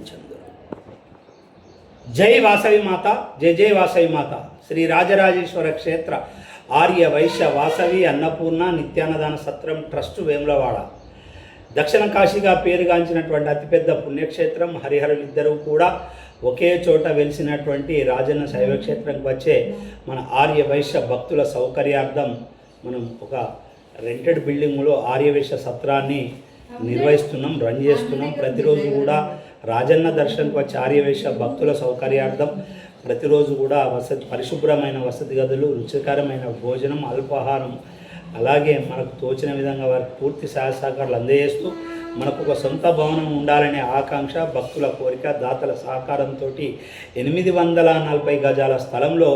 స్వీకరించండి. జై వాసవి మాత, జై జై వాసవి మాత. శ్రీ రాజరాజేశ్వర క్షేత్ర ఆర్య వైశ్య వాసవి అన్నపూర్ణ నిత్యాన్నదాన సత్రం ట్రస్టు వేములవాడ దక్షిణ కాశీగా పేరుగాంచినటువంటి అతిపెద్ద పుణ్యక్షేత్రం. హరిహరులిద్దరూ కూడా ఒకే చోట వెలిసినటువంటి రాజన్న శైవక్షేత్రంకి వచ్చే మన ఆర్య వైశ్య భక్తుల సౌకర్యార్థం మనం ఒక రెంటెడ్ బిల్డింగ్లో ఆర్యవైశ్య సత్రాన్ని నిర్వహిస్తున్నాం, రన్ చేస్తున్నాం. ప్రతిరోజు కూడా రాజన్న దర్శనంకి వచ్చే ఆర్యవైశ్య భక్తుల సౌకర్యార్థం ప్రతిరోజు కూడా పరిశుభ్రమైన వసతి గదులు, రుచికరమైన భోజనం, అల్పాహారం, అలాగే మనకు తోచిన విధంగా వారికి పూర్తి సహాయ సహకారాలు అందజేస్తూ మనకు ఒక సొంత భవనం ఉండాలనే ఆకాంక్ష, భక్తుల కోరిక, దాతల సహకారంతో 840 గజాల స్థలంలో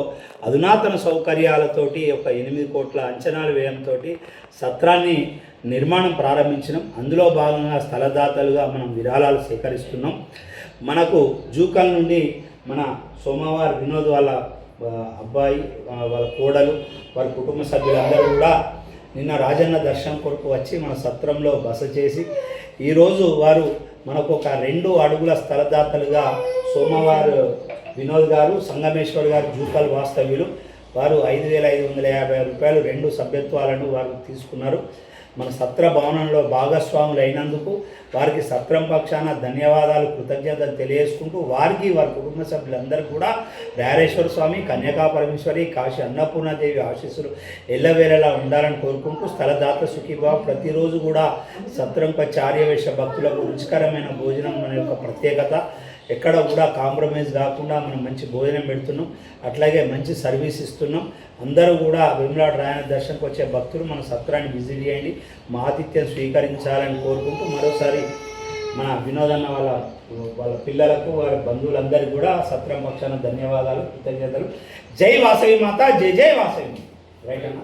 అధునాతన సౌకర్యాలతోటి ఒక 8 కోట్ల అంచనాల వ్యయంతో సత్రాన్ని నిర్మాణం ప్రారంభించినాం. అందులో భాగంగా స్థలదాతలుగా మనం విరాళాలు సేకరిస్తున్నాం. మనకు జూకల్ నుండి మన సోమవారం వినోద్ వాళ్ళ అబ్బాయి, వాళ్ళ కోడలు, వారి కుటుంబ సభ్యులందరూ కూడా నిన్న రాజన్న దర్శనం కొరకు వచ్చి మన సత్రంలో బస చేసి ఈరోజు వారు మనకు ఒక 2 అడుగుల స్థలదాతలుగా సోమవారం వినోద్ గారు, సంగమేశ్వర్ గారు జూకల్ వాస్తవ్యులు, వారు 5,550 రూపాయలు 2 సభ్యత్వాలను వారు తీసుకున్నారు. మన సత్ర భవనంలో భాగస్వాములు అయినందుకు వారికి సత్రం పక్షాన ధన్యవాదాలు, కృతజ్ఞతలు తెలియజేసుకుంటూ వారికి, వారి కుటుంబ సభ్యులందరికీ కూడా రాజేశ్వర స్వామి, కన్యకా పరమేశ్వరి, కాశీ అన్నపూర్ణాదేవి ఆశీస్సులు ఎల్లవేళలా ఉండాలని కోరుకుంటూ స్థలదాత సుఖీభావ. ప్రతిరోజు కూడా సత్రంపై ఆర్యవైశ్య భక్తులకు రుచికరమైన భోజనం మన యొక్క ప్రత్యేకత. ఎక్కడ కూడా కాంప్రమైజ్ కాకుండా మనం మంచి భోజనం పెడుతున్నాం, అట్లాగే మంచి సర్వీస్ ఇస్తున్నాం. అందరూ కూడా వేములవాడ రాయన దర్శనకు వచ్చే భక్తులు మన సత్రాన్ని విజిట్ చేయండి, మా ఆతిథ్యం స్వీకరించాలని కోరుకుంటూ మరోసారి మన వినోదన్న వాళ్ళ పిల్లలకు, వారి బంధువులందరికీ కూడా సత్రం పక్షాన ధన్యవాదాలు, కృతజ్ఞతలు. జై వాసవి మాత, జై జై వాసవి. రైట్ అన్న.